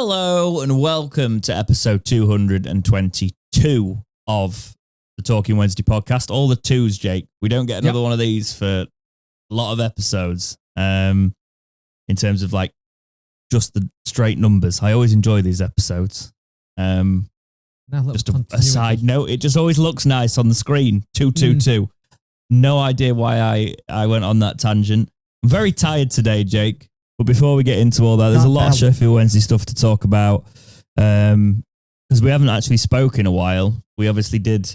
Hello and welcome to episode 222 of the Talking Wednesday podcast. All the twos, Jake. We don't get another one of these for a lot of episodes. In terms of like just the straight numbers. I always enjoy these episodes. Just a side note, it just always looks nice on the screen. 222. No idea why I went on that tangent. I'm very tired today, Jake. But before we get into all that, there's a lot of Sheffield Wednesday stuff to talk about. Because we haven't actually spoken in a while. We obviously did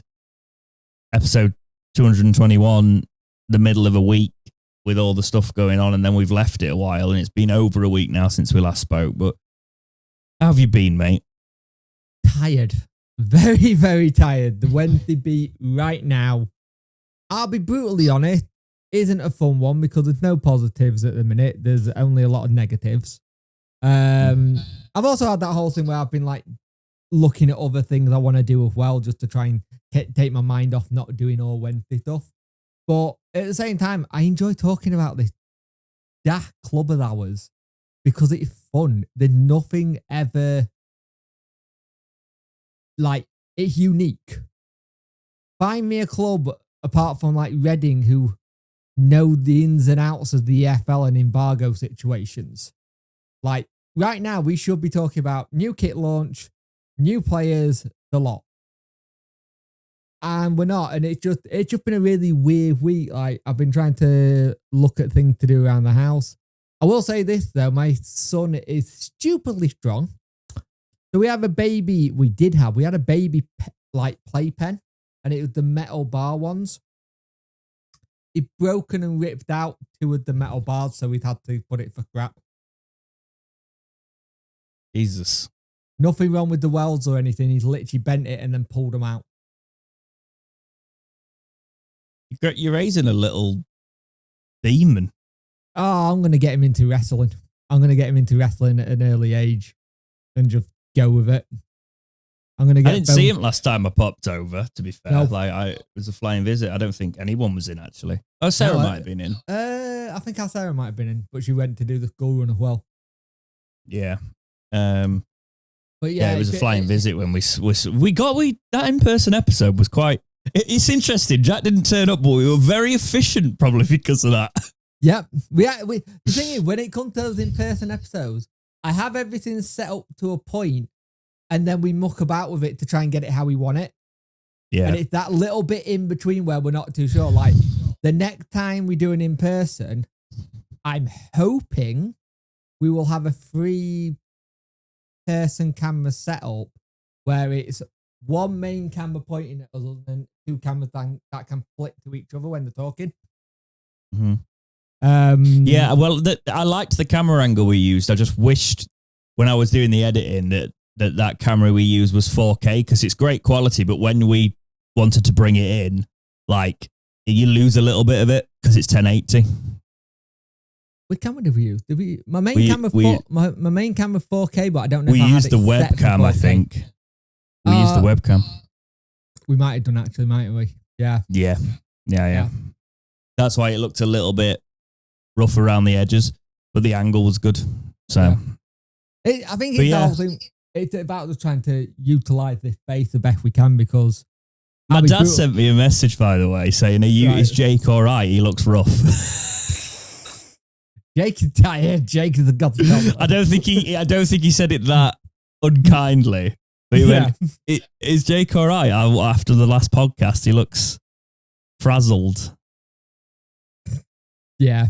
episode 221 the middle of a week with all the stuff going on, and then we've left it a while, and it's been over a week now since we last spoke. But how have you been, mate? Tired. Very, very tired. The Wednesday beat right now, I'll be brutally honest, isn't a fun one because there's no positives at the minute. There's only a lot of negatives. I've also had that whole thing where I've been like looking at other things I want to do as well, just to try and take my mind off not doing all Wednesday stuff. But at the same time, I enjoy talking about this daft club of ours because it's fun. There's nothing ever like it's unique. Find me a club apart from like Reading who know the ins and outs of the EFL and embargo situations. Like right now, we should be talking about new kit launch, new players, the lot. And we're not. And it's just been a really weird week. Like I've been trying to look at things to do around the house. I will say this though, my son is stupidly strong. So we had a baby like playpen, and it was the metal bar ones. It broken and ripped out two of the metal bars, so we'd had to put it for scrap. Jesus. Nothing wrong with the welds or anything. He's literally bent it and then pulled them out. You're raising a little demon. Oh, I'm going to get him into wrestling. I'm going to get him into wrestling at an early age and just go with it. I didn't see him last time I popped over, to be fair. No. It was a flying visit. I don't think anyone was in, actually. Oh, Sarah might have been in. I think our Sarah might have been in, but she went to do the school run as well. Yeah. But yeah, it was a flying visit when that in-person episode was quite... It's interesting. Jack didn't turn up, but we were very efficient probably because of that. Yep. The thing is, when it comes to those in-person episodes, I have everything set up to a point, and then we muck about with it to try and get it how we want it. Yeah. And it's that little bit in between where we're not too sure. Like the next time we do an in-person, I'm hoping we will have a 3-person camera setup where it's one main camera pointing at us and then 2 cameras that can flick to each other when they're talking. Mm-hmm. Yeah, well, I liked the camera angle we used. I just wished when I was doing the editing that camera we used was 4K because it's great quality, but when we wanted to bring it in, like, you lose a little bit of it because it's 1080. What camera did we use? My main camera 4K, but I don't know if I used the had it set webcam, for 4K. I think. We used the webcam. We might have done actually, mightn't we? Yeah. Yeah. That's why it looked a little bit rough around the edges, but the angle was good. So I think it's the whole thing. It's about just trying to utilise this space the best we can because my dad sent me a message, by the way, saying, is Jake all right? He looks rough. Jake is tired. Jake is a goddamn. I don't think he said it that unkindly. But he went, is Jake all right? After the last podcast, he looks frazzled. Yeah.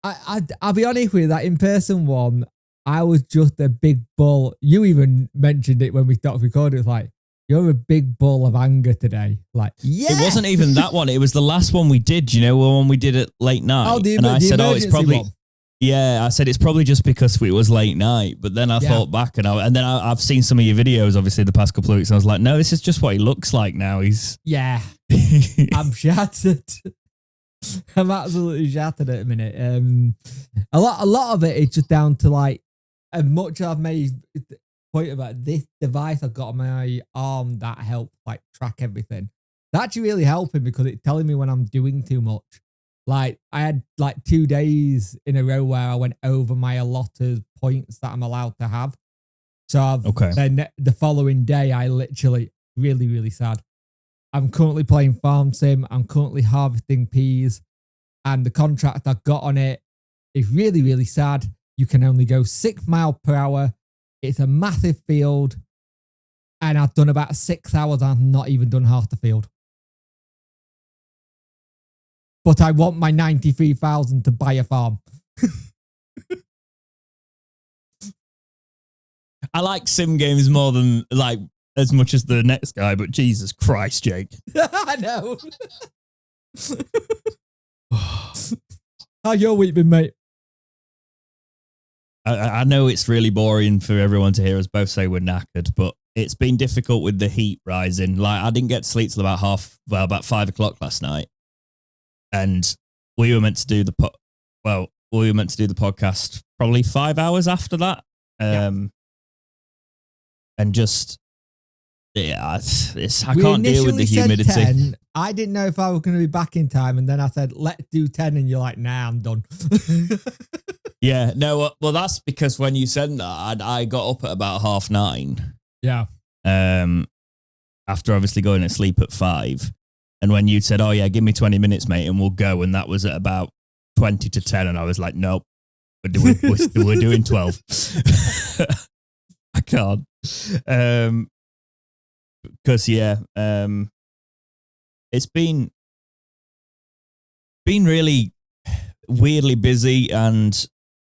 I'll be honest with you, that in-person one, I was just a big bull. You even mentioned it when we stopped recording. It's like, you're a big bull of anger today. Like, yeah. It wasn't even that one. It was the last one we did, when we did it late night. Oh, I said, it's probably... one. Yeah, I said it's probably just because it was late night. But then I thought back and then I've seen some of your videos, obviously, the past couple of weeks. And I was like, no, this is just what he looks like now. Yeah. I'm shattered. I'm absolutely shattered at a minute. A lot of it is just down to like, as much as I've made the point about this device I've got on my arm that helps like track everything. It's actually really helping because it's telling me when I'm doing too much. Like I had like 2 days in a row where I went over my allotted points that I'm allowed to have. So then the following day, I literally really, really sad. I'm currently playing Farm Sim. I'm currently harvesting peas, and the contract I got on it is really, really sad. You can only go 6 miles per hour. It's a massive field, and I've done about 6 hours. I've not even done half the field. But I want my 93,000 to buy a farm. I like sim games more than like as much as the next guy, but Jesus Christ, Jake. I know. How your week been, mate? I know it's really boring for everyone to hear us both say we're knackered, but it's been difficult with the heat rising. Like I didn't get to sleep till about 5 o'clock last night. And we were meant to do the podcast probably 5 hours after that. And just I can't deal with the humidity. 10. I didn't know if I was going to be back in time, and then I said let's do 10, and you're like, nah, I'm done. Yeah, no, well that's because when you said that, I got up at about 9:30. Yeah. After obviously going to sleep at 5. And when you said, oh yeah, give me 20 minutes, mate, and we'll go. And that was at about 20 to 10. And I was like, nope, we're doing 12. I can't. Because, it's been really weirdly busy and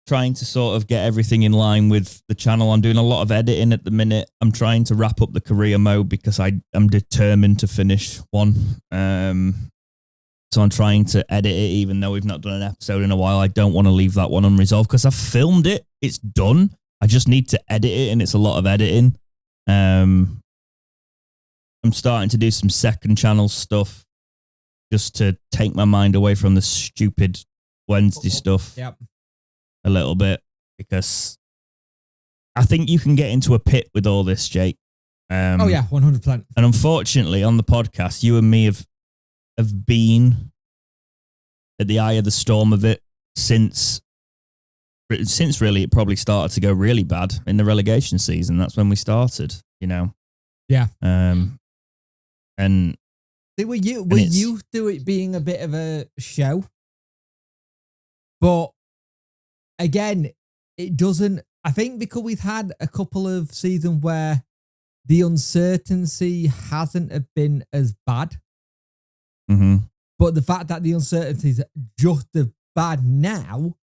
trying to sort of get everything in line with the channel. I'm doing a lot of editing at the minute. I'm trying to wrap up the career mode because I'm determined to finish one. So I'm trying to edit it, even though we've not done an episode in a while. I don't want to leave that one unresolved because I've filmed it. It's done. I just need to edit it, and it's a lot of editing. I'm starting to do some second channel stuff just to take my mind away from the stupid Wednesday stuff. Yep. A little bit, because I think you can get into a pit with all this, Jake. 100%. And unfortunately, on the podcast, you and me have been at the eye of the storm of it since really it probably started to go really bad in the relegation season. That's when we started, you know. Yeah. And we're used to it being a bit of a show, but again, it doesn't. I think because we've had a couple of seasons where the uncertainty hasn't have been as bad. Mm-hmm. But the fact that the uncertainty is just as bad now,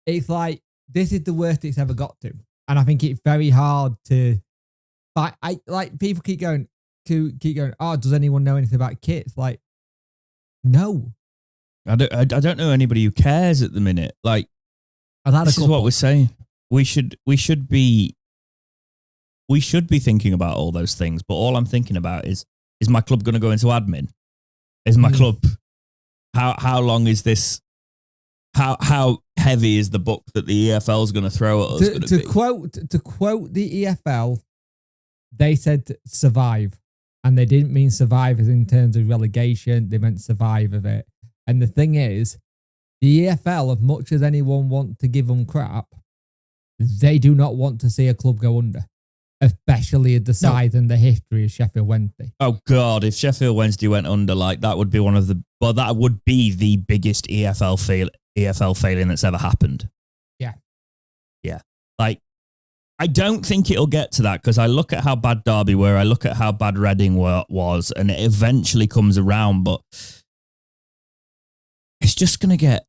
it's like, this is the worst it's ever got to. And I think it's very hard to, but people keep going, oh, does anyone know anything about kits? Like, no. I don't know anybody who cares at the minute. Like, this is what we're saying. We should be thinking about all those things, but all I'm thinking about is my club going to go into admin? Is my club, how long is this? How heavy is the book that the EFL is going to throw at us? To quote the EFL, they said survive, and they didn't mean survive as in terms of relegation. They meant survive of it. And the thing is, the EFL, as much as anyone wants to give them crap, they do not want to see a club go under, especially at the size and the history of Sheffield Wednesday. Oh God, if Sheffield Wednesday went under, like that would be that would be the biggest EFL failing that's ever happened. Yeah. Like, I don't think it'll get to that, because I look at how bad Derby were, I look at how bad Reading was, and it eventually comes around, but it's just going to get,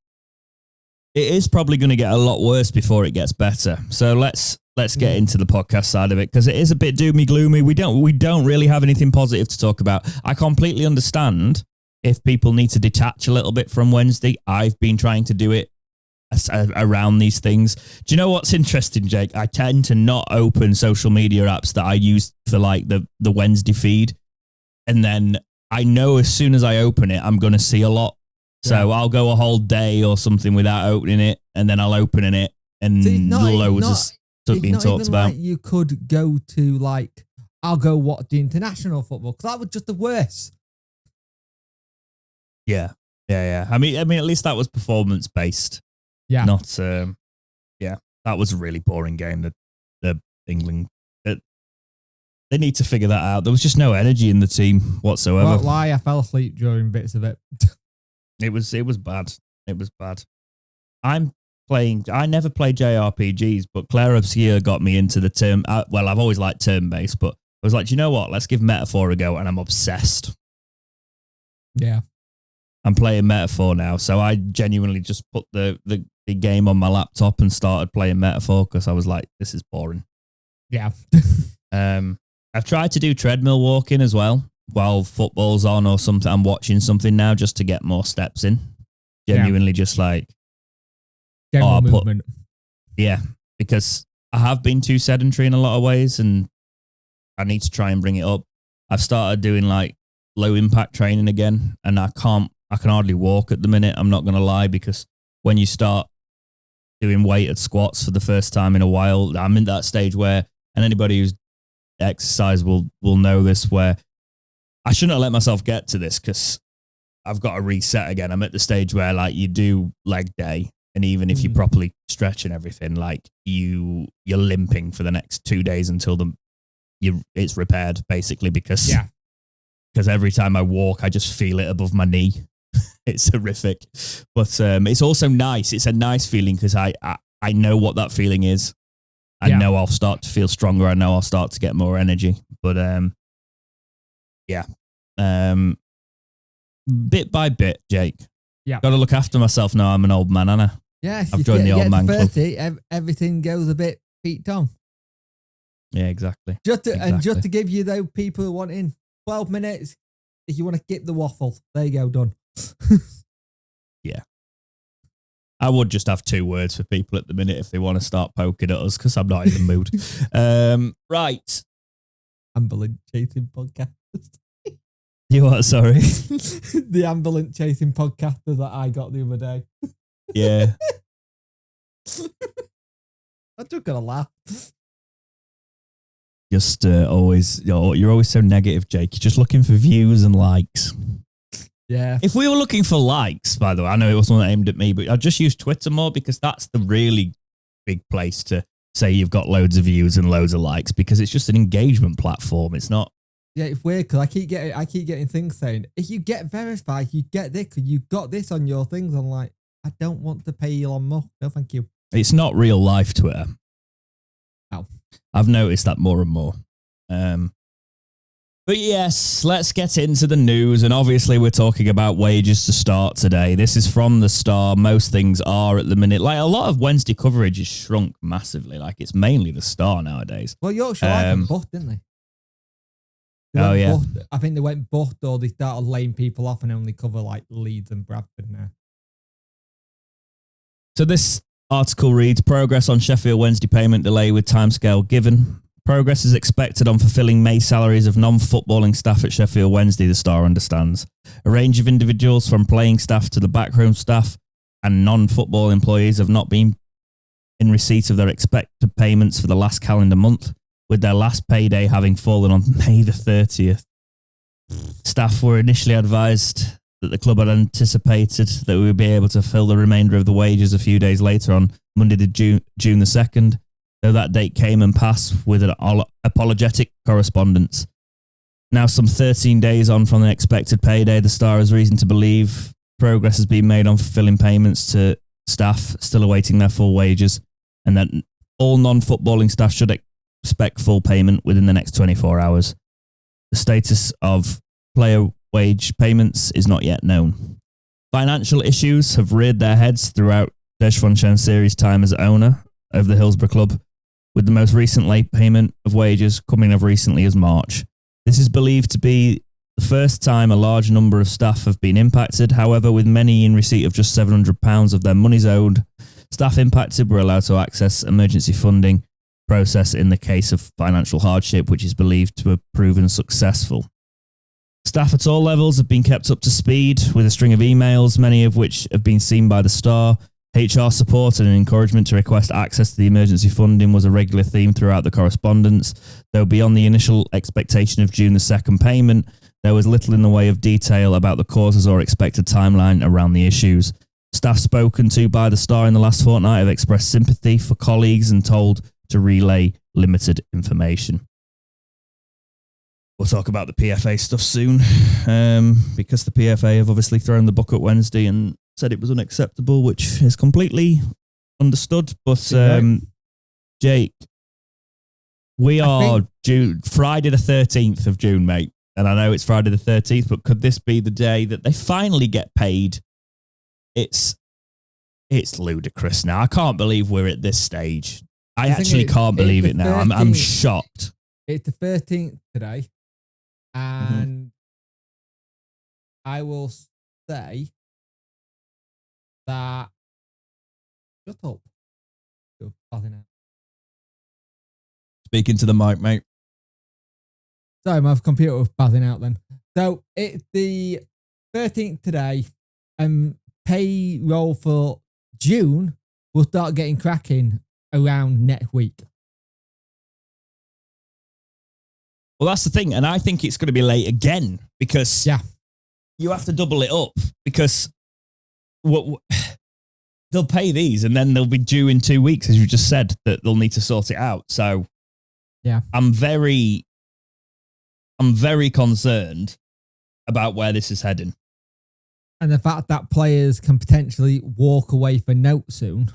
it is probably going to get a lot worse before it gets better. So let's get into the podcast side of it, because it is a bit doomy gloomy. We don't really have anything positive to talk about. I completely understand if people need to detach a little bit from Wednesday. I've been trying to do it around these things. Do you know what's interesting, Jake? I tend to not open social media apps that I use for like the Wednesday feed. And then I know as soon as I open it, I'm going to see a lot. So I'll go a whole day or something without opening it, and then I'll open it, and loads of stuff being talked about. Like you could go to, like, I'll go watch the international football, because that was just the worst. Yeah. Yeah. I mean, at least that was performance based. Yeah. Not, that was a really boring game. The England, they need to figure that out. There was just no energy in the team whatsoever. Won't lie, I fell asleep during bits of it. It was bad. It was bad. I never played JRPGs, but Claire Obscure got me into the term. Well, I've always liked turn-based, but I was like, you know what? Let's give Metaphor a go, and I'm obsessed. Yeah. I'm playing Metaphor now, so I genuinely just put the game on my laptop and started playing Metaphor because I was like, this is boring. Yeah. I've tried to do treadmill walking as well while football's on or something. I'm watching something now just to get more steps in. Genuinely just like... General movement. Because I have been too sedentary in a lot of ways and I need to try and bring it up. I've started doing like low impact training again and I can hardly walk at the minute. I'm not going to lie, because when you start doing weighted squats for the first time in a while, I'm in that stage where, and anybody who's exercise will know this, where I shouldn't have let myself get to this because I've got to reset again. I'm at the stage where like you do leg day, and even if you properly stretch and everything, like you're limping for the next 2 days until it's repaired, basically, because every time I walk, I just feel it above my knee. It's horrific, but it's also nice. It's a nice feeling because I know what that feeling is. I know I'll start to feel stronger. I know I'll start to get more energy. But bit by bit, Jake. Yeah, got to look after myself now. I'm an old man, Anna. Yeah, I've joined the old man club. Everything goes a bit feet on. Yeah, exactly. Just to give you those people who want in 12 minutes, if you want to skip the waffle, there you go, done. Yeah. I would just have 2 words for people at the minute if they want to start poking at us, because I'm not in the mood. Right. Ambulance chasing podcast. You what? Sorry. The ambulance chasing podcaster that I got the other day. Yeah. I'm just gonna laugh. Just you're always so negative, Jake. You're just looking for views and likes. Yeah. If we were looking for likes, by the way, I know it wasn't aimed at me, but I'd just use Twitter more, because that's the really big place to say you've got loads of views and loads of likes, because it's just an engagement platform. It's not. Yeah, it's weird because I keep getting things saying, if you get verified, you get this, because you got this on your things. I'm like, I don't want to pay Elon Musk. No, thank you. It's not real life Twitter. Oh. I've noticed that more and more. But yes, let's get into the news. And obviously we're talking about wages to start today. This is from the Star. Most things are at the minute. Like, a lot of Wednesday coverage is shrunk massively. Like, it's mainly the Star nowadays. Well, Yorkshire went bust, didn't they? Yeah. I think they went bust, or they started laying people off and only cover like Leeds and Bradford now. So this article reads, progress on Sheffield Wednesday payment delay with timescale given. Progress is expected on fulfilling May salaries of non-footballing staff at Sheffield Wednesday, the Star understands. A range of individuals from playing staff to the backroom staff and non-football employees have not been in receipt of their expected payments for the last calendar month, with their last payday having fallen on May the 30th. Staff were initially advised that the club had anticipated that we would be able to fill the remainder of the wages a few days later on Monday, June the 2nd, though that date came and passed with an apologetic correspondence. Now, some 13 days on from the expected payday, the Star has reason to believe progress has been made on fulfilling payments to staff still awaiting their full wages, and that all non-footballing staff should expect full payment within the next 24 hours. The status of player wage payments is not yet known. Financial issues have reared their heads throughout Sheffield Chansiri's time as owner of the Hillsborough club, with the most recent late payment of wages coming as recently as March. This is believed to be the first time a large number of staff have been impacted. However, with many in receipt of just £700 of their monies owed, staff impacted were allowed to access emergency funding process in the case of financial hardship, which is believed to have proven successful. Staff at all levels have been kept up to speed with a string of emails, many of which have been seen by the Star. HR support and an encouragement to request access to the emergency funding was a regular theme throughout the correspondence, though beyond the initial expectation of June the 2nd payment, there was little in the way of detail about the causes or expected timeline around the issues. Staff spoken to by the Star in the last fortnight have expressed sympathy for colleagues and told to relay limited information. We'll talk about the PFA stuff soon, because the PFA have obviously thrown the book at Wednesday and said it was unacceptable, which is completely understood. But Jake, we are Friday the 13th of June, mate. And I know it's Friday the 13th, but could this be the day that they finally get paid? It's ludicrous now. I can't believe we're at this stage. I actually can't believe it now. I'm shocked. It's the 13th today. And I will say that... Shut up. You're buzzing out. Speaking to the mic, mate. Sorry, my computer was buzzing out then. So it's the 13th today, and payroll for June will start getting cracking around next week. Well, that's the thing, and I think it's going to be late again because you have to double it up because they'll pay these and then they'll be due in 2 weeks, as you just said, that they'll need to sort it out. So I'm very concerned about where this is heading. And the fact that players can potentially walk away for note soon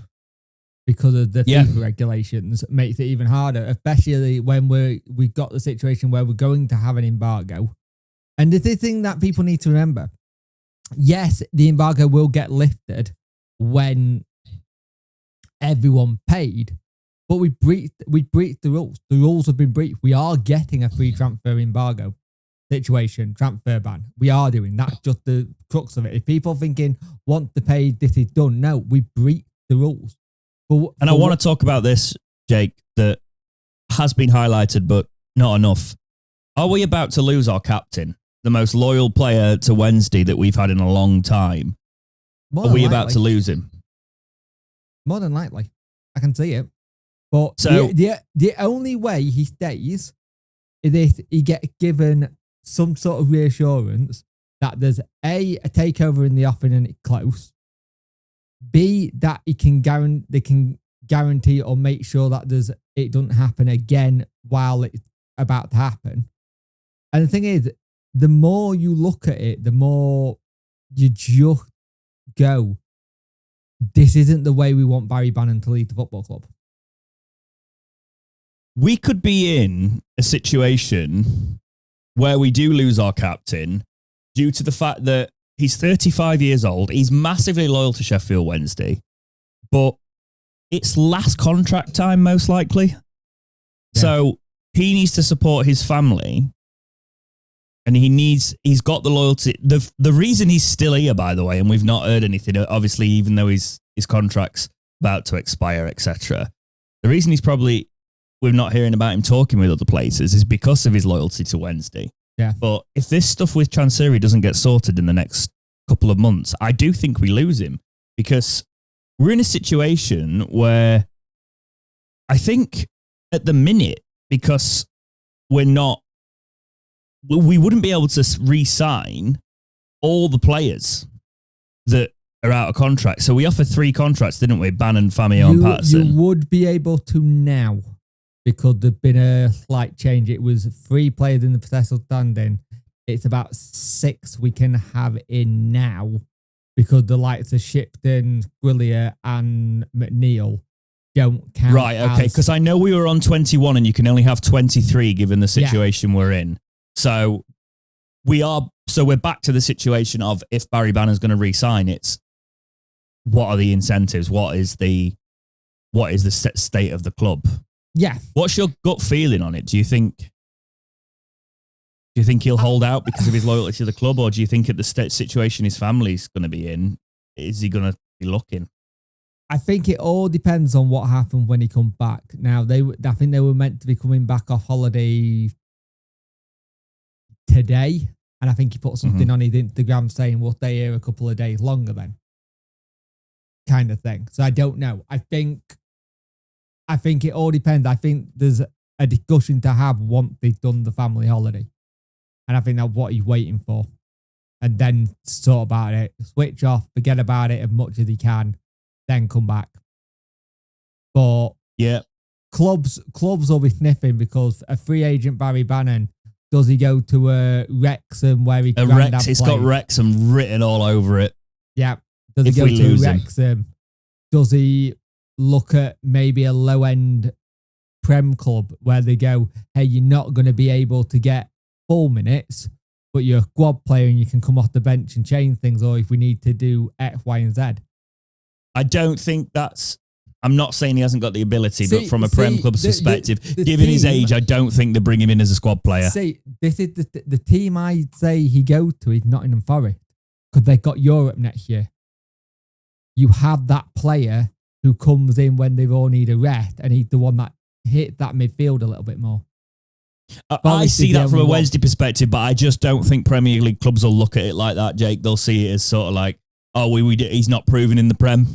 because of the FIFA regulations makes it even harder, especially when we've got the situation where we're going to have an embargo. And the thing that people need to remember, yes, the embargo will get lifted when everyone paid, but we breached the rules. The rules have been breached. We are getting a free transfer embargo situation, transfer ban. We are doing. That's just the crux of it. If people thinking want to pay, this is done. No, we breached the rules. And I want to talk about this, Jake, that has been highlighted, but not enough. Are we about to lose our captain, the most loyal player to Wednesday that we've had in a long time? Are we about to lose him? More than likely. I can see it. But the only way he stays is if he gets given some sort of reassurance that there's A, takeover in the offing and it's close. B, that they can guarantee or make sure that it doesn't happen again while it's about to happen. And the thing is, the more you look at it, the more you just go, this isn't the way we want Barry Bannon to lead the football club. We could be in a situation where we do lose our captain due to the fact that he's 35 years old. He's massively loyal to Sheffield Wednesday, but it's last contract time, most likely. Yeah. So he needs to support his family and he's got the loyalty. The reason he's still here, by the way, and we've not heard anything, obviously, even though his contract's about to expire, etc. The reason we're not hearing about him talking with other places is because of his loyalty to Wednesday. Yeah. But if this stuff with Chansiri doesn't get sorted in the next couple of months, I do think we lose him because we're in a situation where I think at the minute, because we wouldn't be able to re-sign all the players that are out of contract. So we offered 3 contracts, didn't we? Bannon, Famio and Patterson. You would be able to now, because there's been a slight change. It was 3 players in the possession standing. It's about 6 we can have in now because the likes of Shipton, Gwillier and McNeil don't count. Right, okay, because I know we were on 21 and you can only have 23 given the situation we're in. So we're back to the situation of if Barry Bannon's going to re-sign, it's what are the incentives? What is the state of the club? Yeah. What's your gut feeling on it? Do you think he'll hold out because of his loyalty to the club, or do you think at the situation his family's going to be in, is he going to be looking? I think it all depends on what happened when he comes back. Now, I think they were meant to be coming back off holiday today, and I think he put something on his Instagram saying we'll stay here a couple of days longer then, kind of thing. So I don't know. I think it all depends. I think there's a discussion to have once they've done the family holiday. And I think that's what he's waiting for. And then sort about it, switch off, forget about it as much as he can, then come back. But yeah, clubs will be sniffing because a free agent Barry Bannon, does he go to Wrexham where he Rex? It's got Wrexham written all over it. Yeah. Does he go to Wrexham? Does he look at maybe a low end Prem club where they go, hey, you're not going to be able to get full minutes, but you're a squad player and you can come off the bench and change things, or if we need to do X, Y, and Z? I don't think that's... I'm not saying he hasn't got the ability, but from a Prem club's perspective, given his age, I don't think they bring him in as a squad player. See, this is the team I'd say he go to is Nottingham Forest because they've got Europe next year. You have that player who comes in when they all need a rest, and he's the one that hit that midfield a little bit more. I see that from a Wednesday perspective, but I just don't think Premier League clubs will look at it like that, Jake. They'll see it as sort of like, oh, he's not proven in the Prem.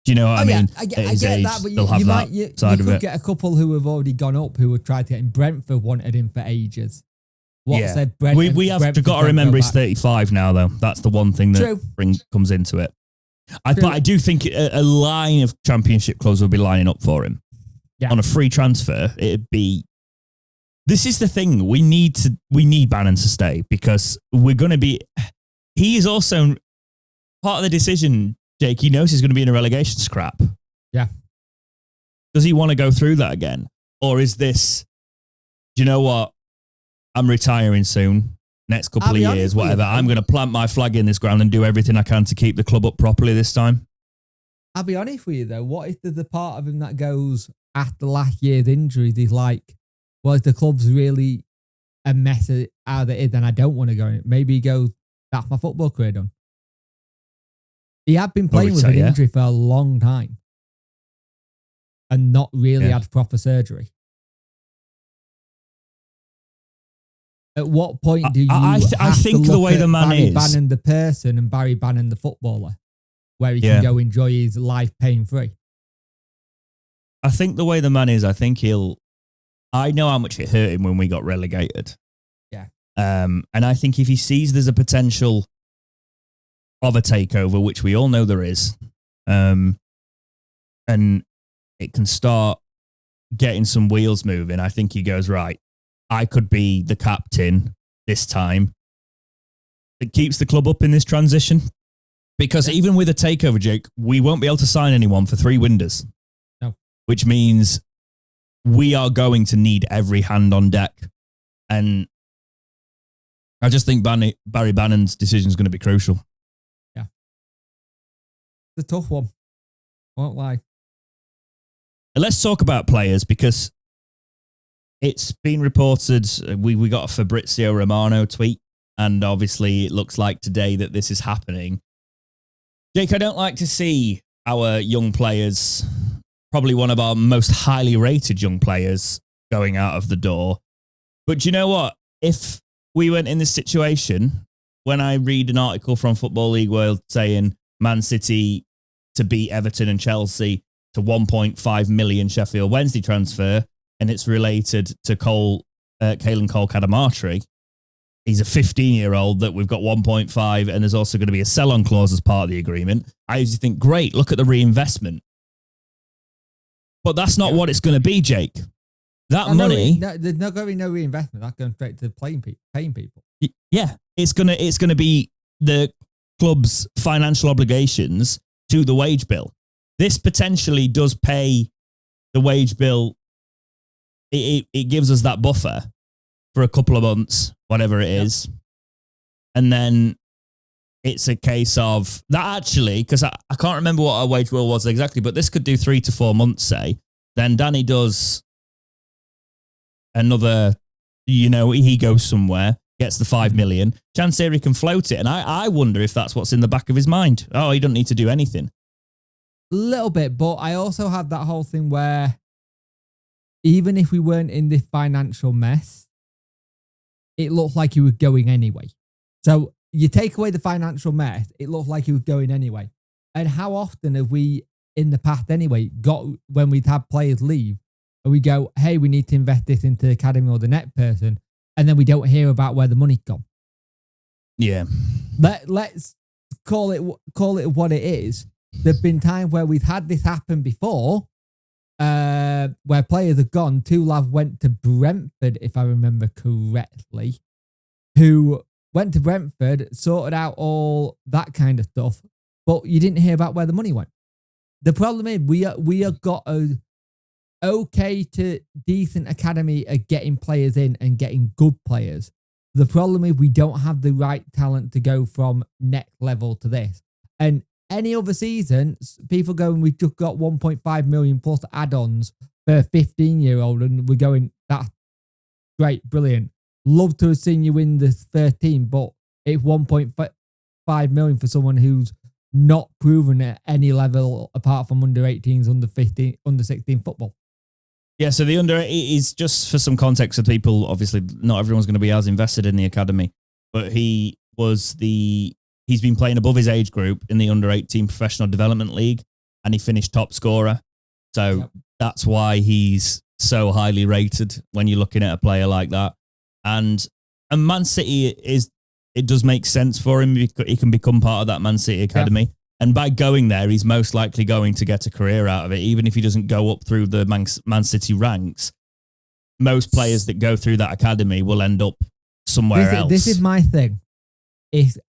Do you know what I mean? I get that, but you could get a couple who have already gone up who have tried to get in. Brentford wanted him for ages. We have got to remember he's 35 now, though. That's the one thing that comes into it. But I do think a line of Championship clubs will be lining up for him. Yeah. On a free transfer, it'd be... This is the thing. We need Bannon to stay because we're going to be... He is also part of the decision, Jake. He knows he's going to be in a relegation scrap. Yeah. Does he want to go through that again? Or is this, do you know what? I'm retiring soon. Next couple of years, whatever. I'm going to plant my flag in this ground and do everything I can to keep the club up properly this time. I'll be honest with you, though. What if there's a part of him that goes after last year's injuries? He's like, well, if the club's really a mess out of it, then I don't want to go in it. Maybe he goes, that's my football career done. He had been playing with an injury for a long time and not really had proper surgery. At what point do you I think the way the man Barry Bannon the person and Barry Bannon the footballer, where he can go enjoy his life pain free? I think the way the man is, I think I know how much it hurt him when we got relegated. Yeah. And I think if he sees there's a potential of a takeover, which we all know there is, and it can start getting some wheels moving, I think he goes, right, I could be the captain this time. It keeps the club up in this transition. Because even with a takeover, Jake, we won't be able to sign anyone for 3 windows. No. Which means we are going to need every hand on deck. And I just think Barry Bannon's decision is going to be crucial. Yeah. It's a tough one. Won't lie. And let's talk about players because it's been reported, we got a Fabrizio Romano tweet, and obviously it looks like today that this is happening. Jake, I don't like to see our young players, probably one of our most highly rated young players, going out of the door. But do you know what? If we went in this situation, when I read an article from Football League World saying Man City to beat Everton and Chelsea to 1.5 million Sheffield Wednesday transfer, and it's related to Caelan Cole Cadamartri. He's a 15-year-old that we've got 1.5, and there's also going to be a sell-on clause as part of the agreement. I usually think, great, look at the reinvestment. But that's not what it's going to be, Jake. That money... there's not going to be no reinvestment. That's going straight to paying people. Yeah, it's going to be the club's financial obligations to the wage bill. This potentially does pay the wage bill. It gives us that buffer for a couple of months, whatever it is. And then it's a case of that actually, because I can't remember what our wage bill was exactly, but this could do 3 to 4 months, say. Then Danny does another, he goes somewhere, gets the 5 million. Chansiri can float it. And I wonder if that's what's in the back of his mind. Oh, he doesn't need to do anything. A little bit, but I also have that whole thing where even if we weren't in this financial mess, it looked like he was going anyway. So you take away the financial mess, it looked like he was going anyway. And how often have we, in the past anyway, got when we'd have players leave and we go, hey, we need to invest this into the academy or the net person, and then we don't hear about where the money's gone. Yeah. Let's call it what it is. There've been times where we've had this happen before, where players have gone. Two lads went to Brentford, if I remember correctly, who went to Brentford, sorted out all that kind of stuff, but you didn't hear about where the money went. The problem is we have got a okay to decent academy at getting players in and getting good players. The problem is we don't have the right talent to go from next level to this. And any other season, people going, we've just got 1.5 million plus add-ons for a 15-year-old, and we're going, that's great, brilliant. Love to have seen you in the 13, but it's 1.5 million for someone who's not proven at any level apart from under 18s, under 15, under 16 football. Yeah, so the under is just for some context of people. Obviously, not everyone's going to be as invested in the academy, but he's been playing above his age group in the under 18 professional development league, and he finished top scorer. So that's why he's so highly rated when you're looking at a player like that. And Man City it does make sense for him. He can become part of that Man City academy. Yeah. And by going there, he's most likely going to get a career out of it, even if he doesn't go up through the Man City ranks. Most players that go through that academy will end up somewhere else. This is my thing.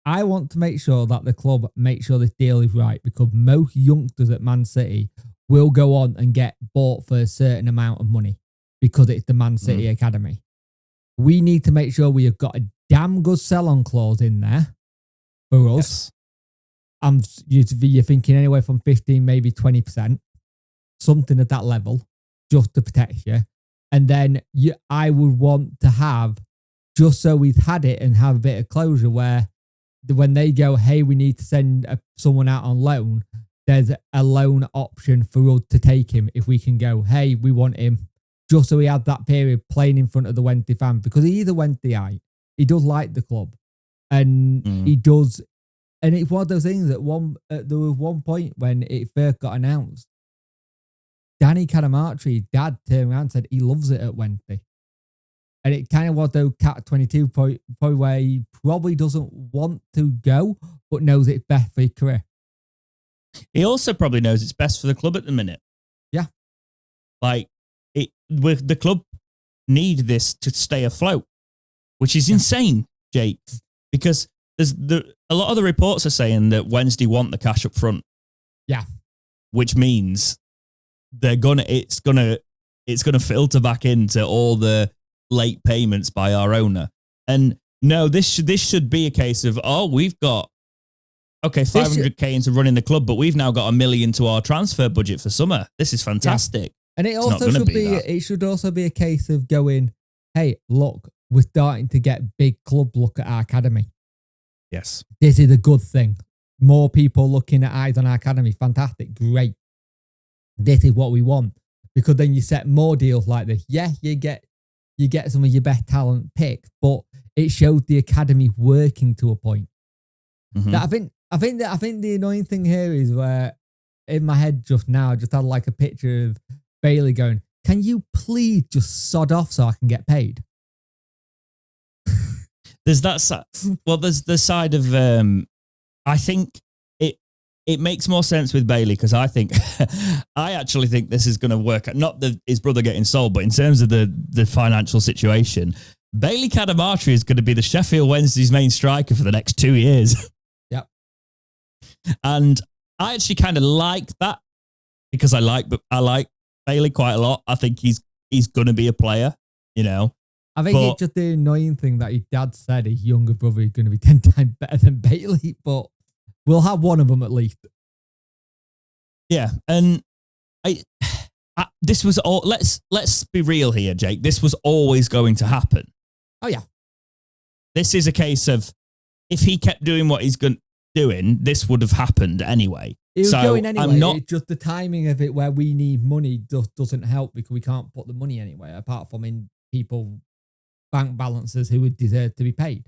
I want to make sure that the club make sure this deal is right, because most youngsters at Man City will go on and get bought for a certain amount of money because it's the Man City academy. We need to make sure we have got a damn good sell-on clause in there for us. Yes. You're thinking anywhere from 15, maybe 20%, something at that level, just to protect you. And then I would want to have, just so we've had it and have a bit of closure, where when they go, hey, we need to send someone out on loan, there's a loan option for us to take him if we can go, hey, we want him, just so he had that period playing in front of the Wednesday fan, because he either Wednesday, he does like the club, and he does. And it's one of those things that there was one point when it first got announced, Danny Cadamartri's dad turned around and said he loves it at Wednesday. And it kind of was the Cat-22 point where he probably doesn't want to go, but knows it's best for his career. He also probably knows it's best for the club at the minute. Yeah. The club need this to stay afloat, which is insane, Jake, because a lot of the reports are saying that Wednesday want the cash up front. Yeah. Which means it's gonna filter back into all the late payments by our owner. And no, this should be a case of, we've got 500k into running the club, but we've now got $1 million to our transfer budget for summer. This is fantastic. Yeah. And it should also be a case of going, hey, look, we're starting to get big club look at our academy. Yes. This is a good thing. More people looking at eyes on our academy. Fantastic. Great. This is what we want. Because then you set more deals like this. Yeah, you get some of your best talent picked, but it shows the academy working to a point. Mm-hmm. I think the annoying thing here is where in my head just now, I just had like a picture of Bailey going, can you please just sod off so I can get paid? There's that side. Well, there's the side of I think it makes more sense with Bailey, because I actually think this is going to work. Not his brother getting sold, but in terms of the financial situation, Bailey Cadamartri is going to be the Sheffield Wednesday's main striker for the next 2 years. Yep. And I actually kind of like that, because I like Bailey quite a lot. I think he's going to be a player, you know. I think it's just the annoying thing that his dad said his younger brother is going to be 10 times better than Bailey, but we'll have one of them at least. Yeah, and this was all. Let's be real here, Jake. This was always going to happen. Oh yeah. This is a case of, if he kept doing what he's doing, this would have happened anyway. It was going anyway. It's just the timing of it where we need money just doesn't help, because we can't put the money anywhere apart from in people bank balances who would deserve to be paid.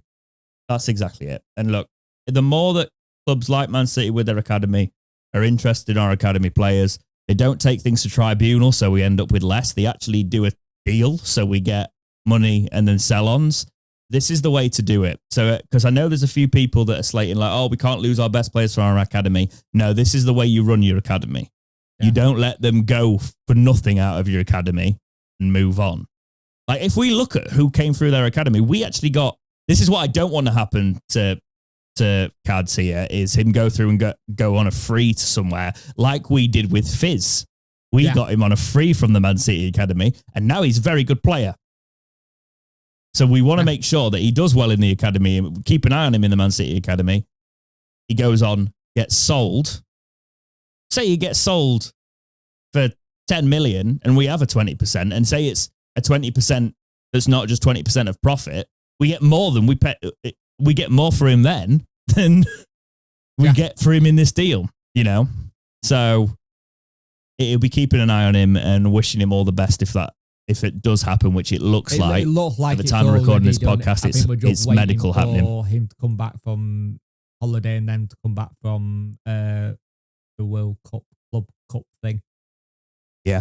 That's exactly it. And look, the more that clubs like Man City with their academy are interested in our academy players, they don't take things to tribunal, so we end up with less. They actually do a deal, so we get money and then sell-ons. this is the way to do it. So, because I know there's a few people that are slating like, oh, we can't lose our best players from our academy. No, this is the way you run your academy. Yeah. You don't let them go for nothing out of your academy and move on. Like, if we look at who came through their academy, we actually got, this is what I don't want to happen to Cads here, is him go through and go on a free to somewhere like we did with Fizz. We got him on a free from the Man City Academy, and now he's a very good player. So we want to make sure that he does well in the academy and keep an eye on him in the Man City Academy. He goes on, gets sold. Say he gets sold for 10 million and we have a 20%, and say it's a 20% that's not just 20% of profit. We get more than we get more for him then than we get for him in this deal, you know? So it'll be keeping an eye on him and wishing him all the best if it does happen, which it looks like. It looks like at the time of recording this podcast, it's medical happening. For him to come back from holiday and then to come back from the World Cup Club Cup thing. Yeah,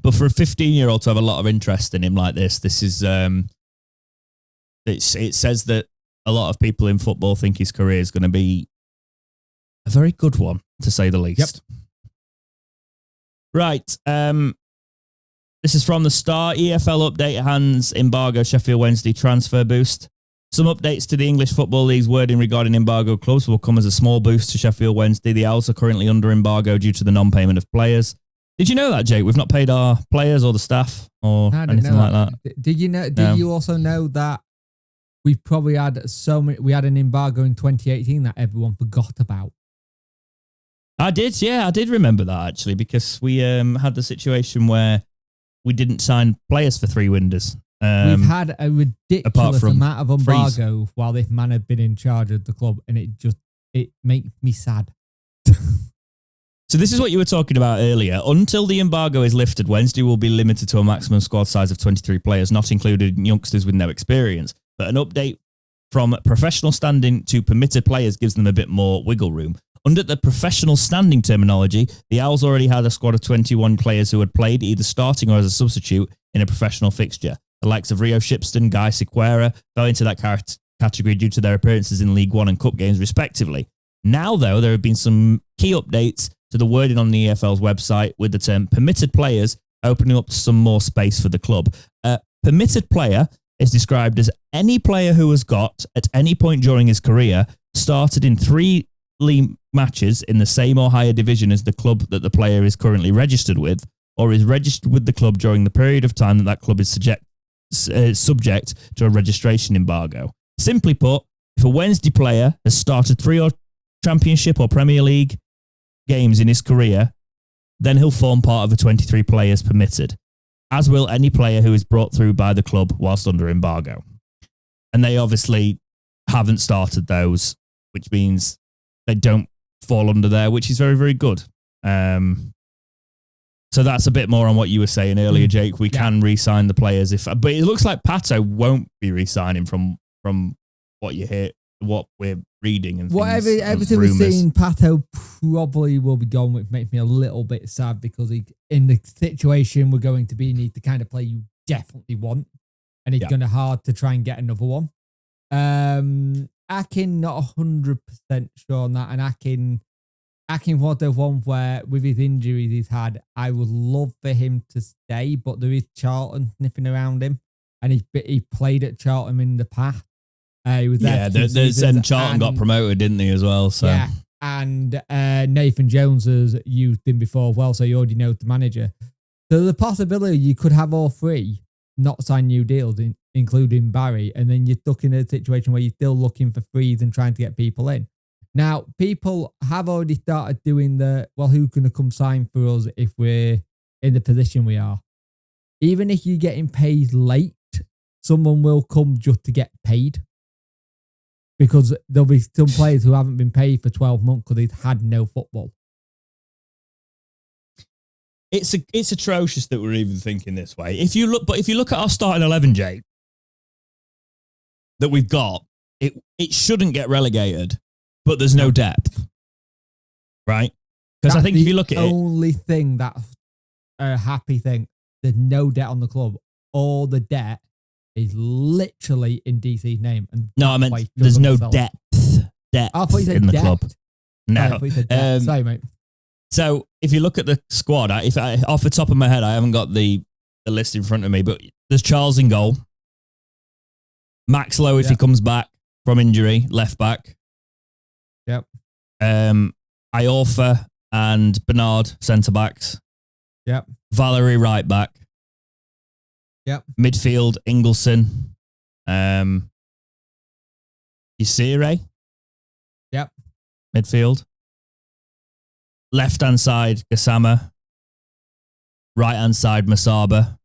but for a 15-year-old to have a lot of interest in him like this is it says that a lot of people in football think his career is going to be a very good one, to say the least. Yep. Right. This is from the Star. EFL update hands embargo Sheffield Wednesday transfer boost. Some updates to the English Football League's wording regarding embargo clubs will come as a small boost to Sheffield Wednesday. The Owls are currently under embargo due to the non-payment of players. Did you know that, Jake? We've not paid our players or the staff or anything like that. Did you know? Did you also know that we probably had we had an embargo in 2018 that everyone forgot about? I did, yeah. I did remember that, actually, because we had the situation where we didn't sign players for 3 windows. We've had a ridiculous amount of embargo while this man had been in charge of the club, and it makes me sad. So this is what you were talking about earlier. Until the embargo is lifted, Wednesday will be limited to a maximum squad size of 23 players, not included youngsters with no experience. But an update from professional standing to permitted players gives them a bit more wiggle room. Under the professional standing terminology, the Owls already had a squad of 21 players who had played either starting or as a substitute in a professional fixture. The likes of Rio Shipston, Guy Sequeira fell into that category due to their appearances in League One and Cup games, respectively. Now, though, there have been some key updates to the wording on the EFL's website with the term permitted players opening up some more space for the club. Permitted player is described as any player who has got, at any point during his career, started in 3 league matches in the same or higher division as the club that the player is currently registered with, or is registered with the club during the period of time that club is subject to a registration embargo. Simply put, if a Wednesday player has started 3 or Championship or Premier League games in his career, then he'll form part of the 23 players permitted, as will any player who is brought through by the club whilst under embargo. And they obviously haven't started those, which means they don't fall under there, which is very, very good. So that's a bit more on what you were saying earlier, Jake. We can re-sign the players, but it looks like Pato won't be re-signing from what you hear, what we're reading and everything we're seeing. Pato probably will be gone, which makes me a little bit sad because in the situation we're going to be, he needs the kind of play you definitely want, and it's going to hard to try and get another one. Akin, not 100% sure on that, and Akin was the one where, with his injuries he's had, I would love for him to stay, but there is Charlton sniffing around him, and he played at Charlton in the past. He was there. And Charlton got promoted, didn't he, as well? So. Yeah, and Nathan Jones has used him before as well, so you already know the manager. So the possibility you could have all 3 not sign new deals, including Barry, and then you're stuck in a situation where you're still looking for frees and trying to get people in. Now, people have already started doing who's going to come sign for us if we're in the position we are? Even if you're getting paid late, someone will come just to get paid. Because there'll be some players who haven't been paid for 12 months because they've had no football. It's atrocious that we're even thinking this way. If you look at our starting 11, Jake, that we've got, it shouldn't get relegated, but there's no depth, right? Because I think if you look at it, the only thing that's a happy thing, there's no debt on the club. All the debt is literally in DC's name. And No, I meant there's no depth I thought you said in the depth. club. No. I thought you said depth. Sorry, mate. So if you look at the squad, off the top of my head, I haven't got the list in front of me, but there's Charles in goal. Max Lowe, if he comes back from injury, left back. Yep. Iorfa and Bernard, centre backs. Yep. Valerie, right back. Yep. Midfield, Ingleson. Chansiri. Yep. Midfield. Left-hand side, Gassama. Right-hand side, Masaba.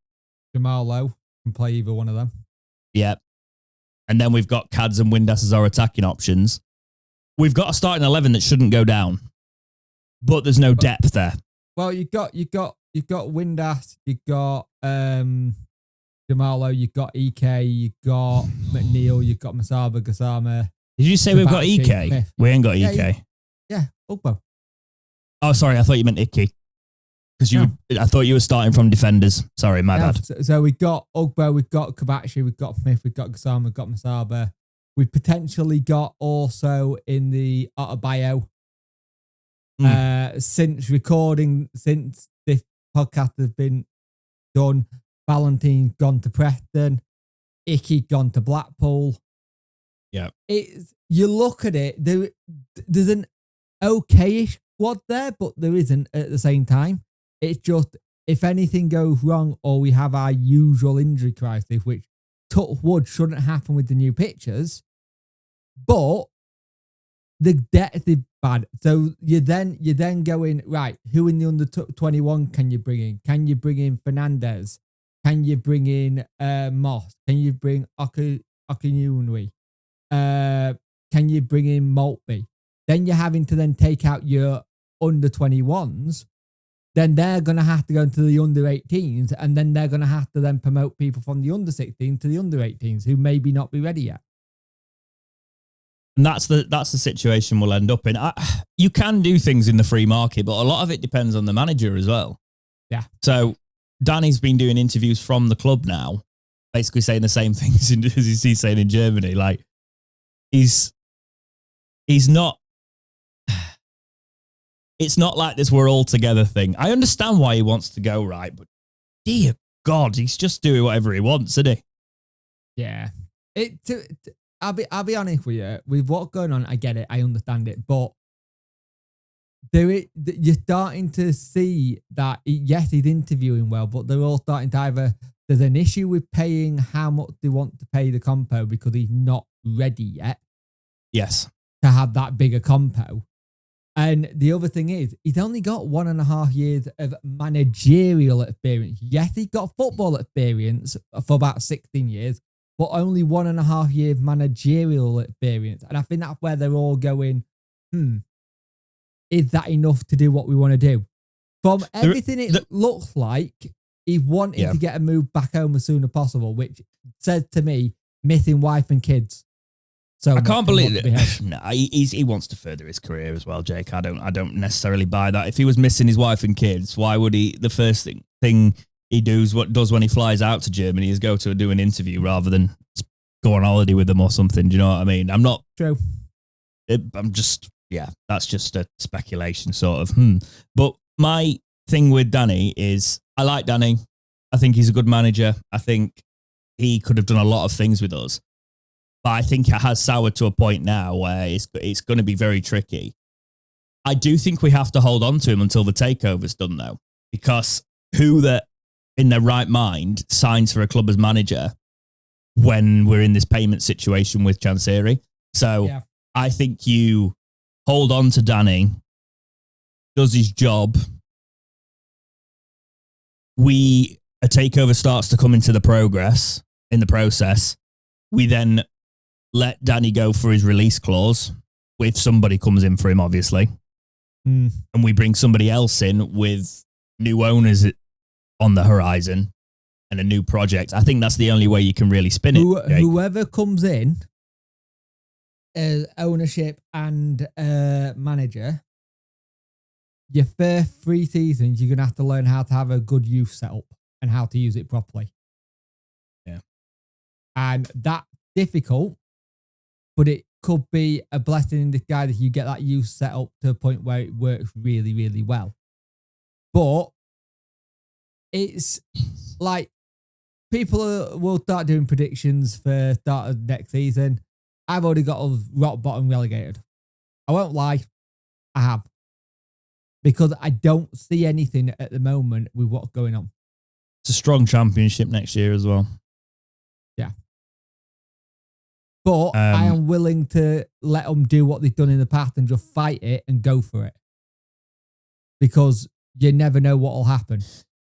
Jamal Lowe can play either one of them. Yep. And then we've got Cads and Windass as our attacking options. We've got a starting 11 that shouldn't go down, but there's no depth there. Well, you got Windass, you got Jamal Lowe, you got EK, you got McNeil, you got Masaba, Gassama. Did you say we've got EK? Smith. We ain't got EK. Yeah, Ugbo. Oh, sorry, I thought you meant Icky. Because I thought you were starting from defenders. Sorry, my bad. So we got Ugbo, we've got Kabachi, we've got Smith, we've got Gassama, we've got Masaba. We potentially got also in the Autobio. Since this podcast has been done, Valentine's gone to Preston, Icky gone to Blackpool. Yeah. You look at it, there's an okayish squad there, but there isn't at the same time. It's just, if anything goes wrong or we have our usual injury crisis, which touch wood shouldn't happen with the new pitchers, but the depth is bad. So you're then going, right, who in the under 21 can you bring in? Can you bring in Fernandez? Can you bring in Moss? Can you bring Okununwi? Can you bring in Maltby? Then you're having to then take out your under 21s. Then they're going to have to go into the under 18s, and then they're going to have to then promote people from the under 16 to the under 18s who maybe not be ready yet. And that's the situation we'll end up in. You can do things in the free market, but a lot of it depends on the manager as well. Yeah. So Danny's been doing interviews from the club now, basically saying the same things as he's saying in Germany. Like, he's not. It's not like this we're all together thing. I understand why he wants to go, right? But dear God, he's just doing whatever he wants, isn't he? Yeah. I'll be honest with you. With what's going on, I get it. I understand it. But you're starting to see that, yes, he's interviewing well, but they're all starting to either, there's an issue with paying how much they want to pay the compo because he's not ready yet. Yes. To have that bigger compo. And the other thing is, he's only got 1.5 years of managerial experience. Yes, he's got football experience for about 16 years, but only 1.5 years managerial experience. And I think that's where they're all going, is that enough to do what we want to do? From everything it looks like, he wanted to get a move back home as soon as possible, which says to me, missing wife and kids. So I can't believe it. No, he wants to further his career as well, Jake. I don't necessarily buy that. If he was missing his wife and kids, why would he? The first thing he does when he flies out to Germany is go to do an interview rather than go on holiday with them or something. Do you know what I mean? I'm not true. I'm just that's just a speculation sort of. But my thing with Danny is I like Danny. I think he's a good manager. I think he could have done a lot of things with us. But I think it has soured to a point now where it's going to be very tricky. I do think we have to hold on to him until the takeover's done, though, because who that in their right mind signs for a club as manager when we're in this payment situation with Chansiri? So I think you hold on to Danny, does his job. A takeover starts to come into the process. We then let Danny go for his release clause if somebody comes in for him, obviously. And we bring somebody else in with new owners on the horizon and a new project. I think that's the only way you can really spin it. Whoever comes in as ownership and manager, your first 3 seasons, you're going to have to learn how to have a good youth setup and how to use it properly. Yeah. And that's difficult, but it could be a blessing in disguise if you get that youth set up to a point where it works really, really well. But it's like people will start doing predictions for start of next season. I've already got us rock bottom relegated. I won't lie, I have. Because I don't see anything at the moment with what's going on. It's a strong championship next year as well. Yeah. But I am willing to let them do what they've done in the past and just fight it and go for it. Because you never know what will happen.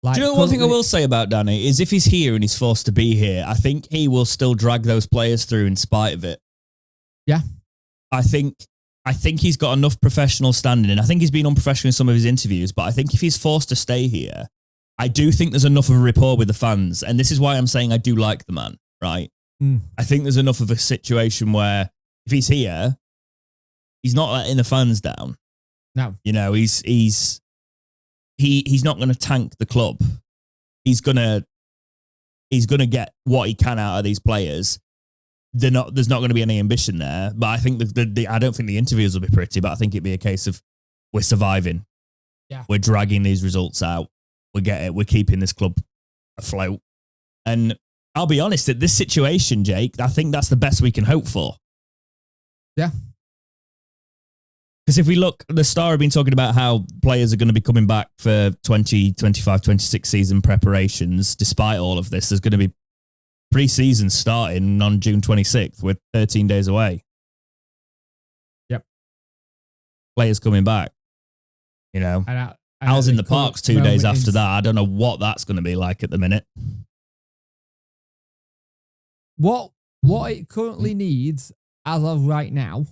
Like, do you know one thing I will say about Danny is if he's here and he's forced to be here, I think he will still drag those players through in spite of it. Yeah. I think he's got enough professional standing, and I think he's been unprofessional in some of his interviews, but I think if he's forced to stay here, I do think there's enough of a rapport with the fans. And this is why I'm saying I do like the man, right? I think there's enough of a situation where if he's here, he's not letting the fans down. No. You know, he's not going to tank the club. He's going to get what he can out of these players. There's not going to be any ambition there, but I think I don't think the interviews will be pretty, but I think it'd be a case of we're surviving. Yeah. We're dragging these results out. We're keeping this club afloat. And I'll be honest, at this situation, Jake, I think that's the best we can hope for. Yeah. Because if we look, the Star have been talking about how players are going to be coming back for 2025, 26 season preparations. Despite all of this, there's going to be pre-season starting on June 26th. We're 13 days away. Yep. Players coming back. You know, I was in the parks 2 days after that. I don't know what that's going to be like at the minute. What it currently needs, as of right now,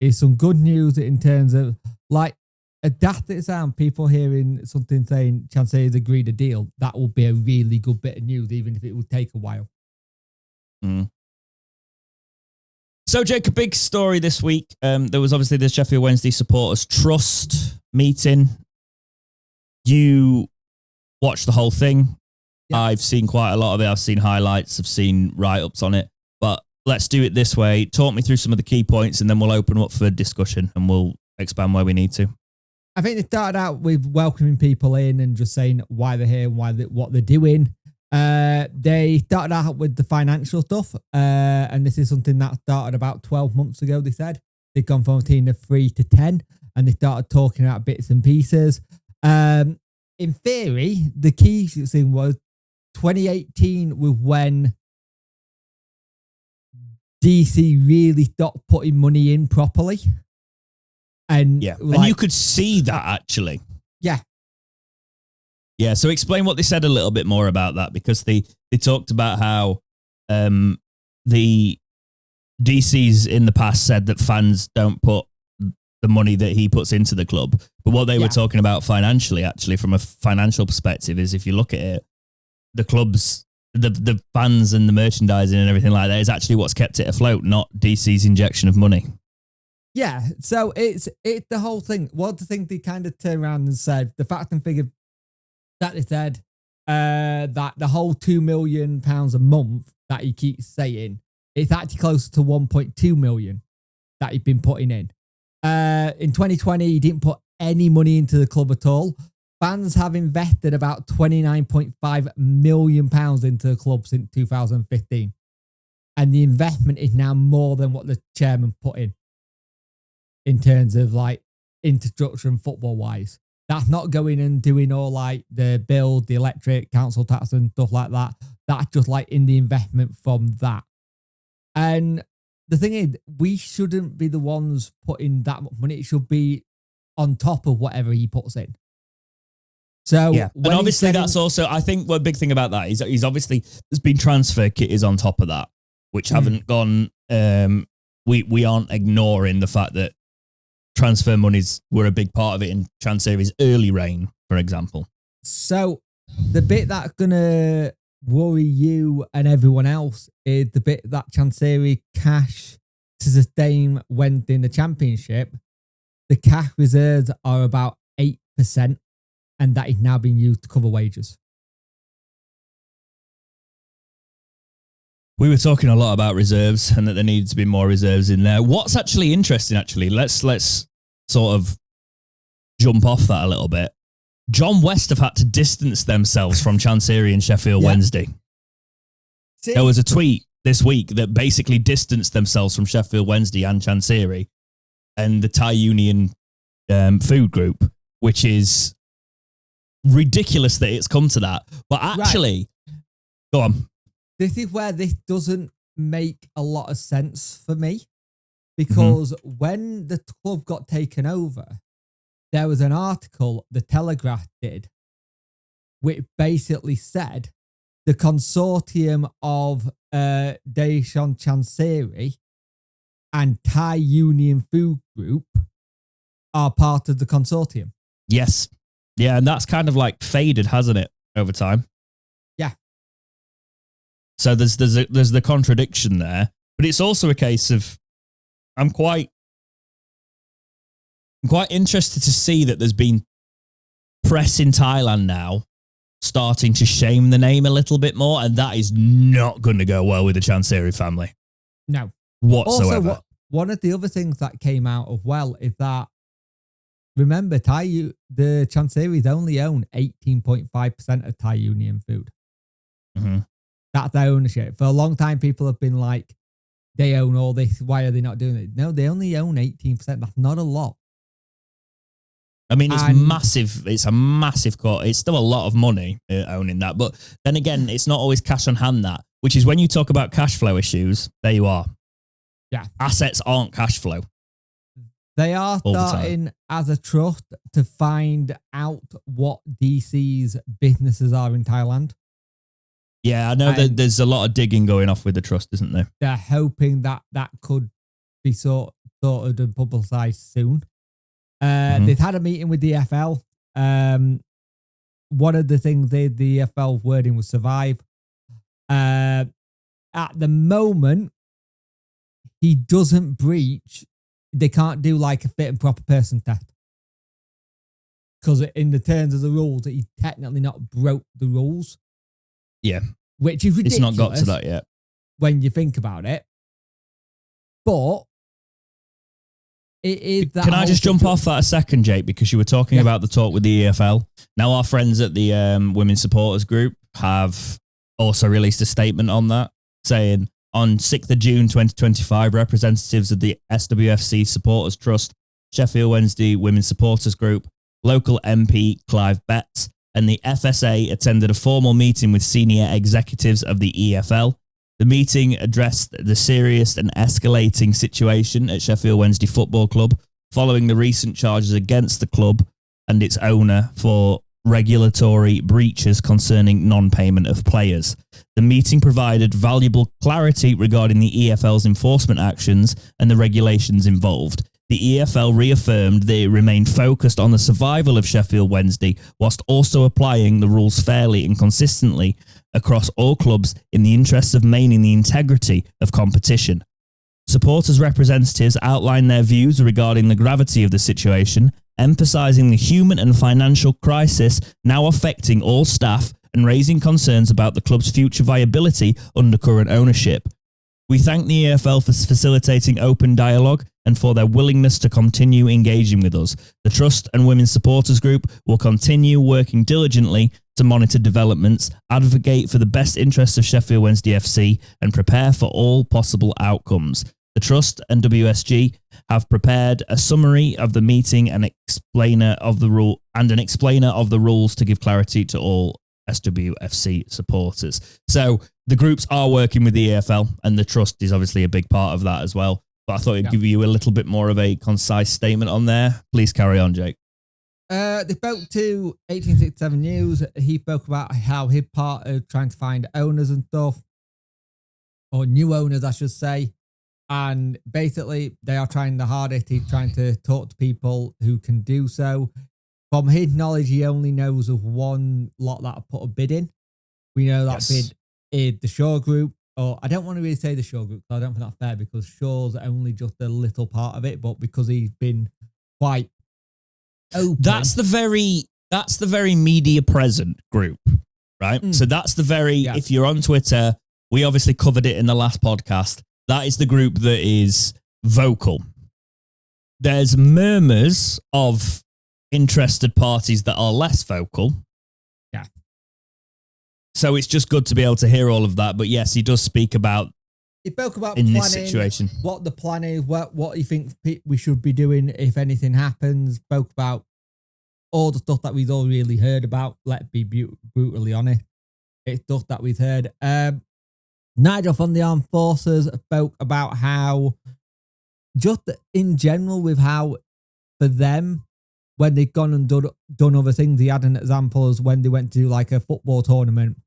is some good news in terms of, like, a daft it sound, people hearing something saying Chansiri's agreed a deal. That will be a really good bit of news, even if it would take a while. So, Jake, a big story this week. There was obviously the Sheffield Wednesday supporters Trust meeting. You watched the whole thing. Yeah. I've seen quite a lot of it. I've seen highlights. I've seen write-ups on it. But let's do it this way. Talk me through some of the key points, and then we'll open up for discussion, and we'll expand where we need to. I think they started out with welcoming people in and just saying why they're here and what they're doing. They started out with the financial stuff, and this is something that started about 12 months ago, they said. They've gone from a team of 3 to 10, and they started talking about bits and pieces. In theory, the key thing was 2018 was when DC really stopped putting money in properly. And yeah, like, and you could see that actually. Yeah. Yeah, so explain what they said a little bit more about that, because they talked about how the DCs in the past said that fans don't put the money that he puts into the club. But what they were talking about financially, actually, from a financial perspective, is if you look at it, the clubs, the fans and the merchandising and everything like that is actually what's kept it afloat, not DC's injection of money. Yeah, so it's the whole thing. What the thing they kind of turned around and said, the fact and figure that they said that the whole £2 million a month that he keeps saying, it's actually closer to 1.2 million that he'd been putting in. In 2020, he didn't put any money into the club at all. Fans have invested about £29.5 million into the club since 2015. And the investment is now more than what the chairman put in terms of like infrastructure and football wise. That's not going and doing all like the build, the electric, council tax and stuff like that. That's just like in the investment from that. And the thing is, we shouldn't be the ones putting that much money. It should be on top of whatever he puts in. So, yeah. And obviously that's also, I think one big thing about that is he's obviously, there's been transfer kitties on top of that, which haven't gone, we aren't ignoring the fact that transfer monies were a big part of it in Chansiri's early reign, for example. So the bit that's going to worry you and everyone else is the bit that Chansiri cash to sustain when in the championship. The cash reserves are about 8%, and that is now being used to cover wages. We were talking a lot about reserves and that there needs to be more reserves in there. What's actually interesting, let's sort of jump off that a little bit. John West have had to distance themselves from Chansiri and Sheffield Wednesday. See? There was a tweet this week that basically distanced themselves from Sheffield Wednesday and Chansiri and the Thai Union food group, which is ridiculous that it's come to that. But actually, go on. This is where this doesn't make a lot of sense for me, because when the club got taken over, there was an article the Telegraph did which basically said the consortium of Deshan Chansiri and Thai Union Food Group are part of the consortium. Yes. Yeah, and that's kind of like faded, hasn't it, over time? Yeah. So there's the contradiction there, but it's also a case of I'm quite interested to see that there's been press in Thailand now starting to shame the name a little bit more, and that is not going to go well with the Chansiri family. No. Whatsoever. Also, one of the other things that came out of is that, remember, the Chansiris only own 18.5% of Thai Union Food. Mm-hmm. That's their ownership. For a long time, people have been like, they own all this. Why are they not doing it? No, they only own 18%. That's not a lot. I mean, it's massive. It's a massive cut. It's still a lot of money owning that. But then again, it's not always cash on hand, that, which is when you talk about cash flow issues, there you are. Yeah. Assets aren't cash flow. They are starting as a trust to find out what DC's businesses are in Thailand. Yeah, I know that there's a lot of digging going off with the trust, isn't there? They're hoping that could be sorted and publicised soon. They've had a meeting with the FL. One of the things the FL wording was survive. At the moment, he doesn't breach. They can't do like a fit and proper person test. Because in the terms of the rules, he technically not broke the rules. Yeah. Which is ridiculous. It's not got to that yet. When you think about it. But it is that. Can I just jump off that a second, Jake? Because you were talking about the talk with the EFL. Now, our friends at the Women's Supporters Group have also released a statement on that, saying on 6th of June 2025, representatives of the SWFC Supporters Trust, Sheffield Wednesday Women's Supporters Group, local MP Clive Betts, and the FSA attended a formal meeting with senior executives of the EFL. The meeting addressed the serious and escalating situation at Sheffield Wednesday Football Club following the recent charges against the club and its owner for regulatory breaches concerning non-payment of players. The meeting provided valuable clarity regarding the EFL's enforcement actions and the regulations involved. The EFL reaffirmed they remain focused on the survival of Sheffield Wednesday whilst also applying the rules fairly and consistently across all clubs in the interests of maintaining the integrity of competition. Supporters representatives outlined their views regarding the gravity of the situation, emphasising the human and financial crisis now affecting all staff and raising concerns about the club's future viability under current ownership. We thank the EFL for facilitating open dialogue and for their willingness to continue engaging with us. The Trust and Women's Supporters Group will continue working diligently to monitor developments, advocate for the best interests of Sheffield Wednesday FC, and prepare for all possible outcomes. The Trust and WSG have prepared a summary of the meeting and an explainer of the rules to give clarity to all SWFC supporters. So the groups are working with the EFL, and the Trust is obviously a big part of that as well. But I thought I'd give you a little bit more of a concise statement on there. Please carry on, Jake. They spoke to 1867 News. He spoke about how he's part of trying to find owners and stuff, or new owners, I should say. And basically, they are trying the hardest. He's trying to talk to people who can do so. From his knowledge, he only knows of one lot that put a bid in. We know that bid is the Shaw Group. Or I don't want to really say the Shaw Group, because I don't think that's fair, because Shaw's only just a little part of it, but because he's been quite open. That's the very media present group, right? So that's the very, if you're on Twitter we obviously covered it in the last podcast. That is the group that is vocal. There's murmurs of interested parties that are less vocal. Yeah. So it's just good to be able to hear all of that. But yes, he does speak about He spoke about in planning, this situation, what the plan is, what he thinks we should be doing if anything happens. Spoke about all the stuff that we've all really heard about. Let's be brutally honest. It's stuff that we've heard. Nigel from the Armed Forces spoke about how, just in general, with how for them, when they've gone and done other things, he had an example as when they went to like a football tournament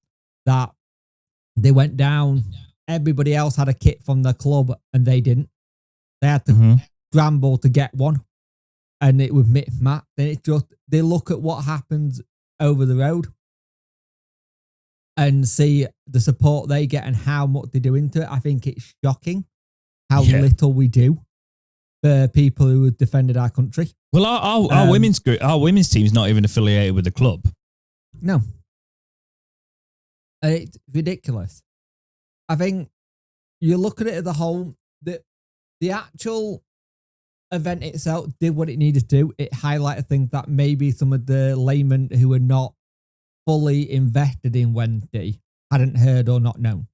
that they went down. Everybody else had a kit from the club and they didn't. They had to scramble to get one, and it was mix-match. Then it's just, they look at what happens over the road and see the support they get and how much they do into it. I think it's shocking how little we do for people who have defended our country. Well, our women's group, our women's team is not even affiliated with the club. No. It's ridiculous. I think you look at it as a whole, the actual event itself did what it needed to do. It highlighted things that maybe some of the laymen who were not fully invested in Wednesday hadn't heard or not known.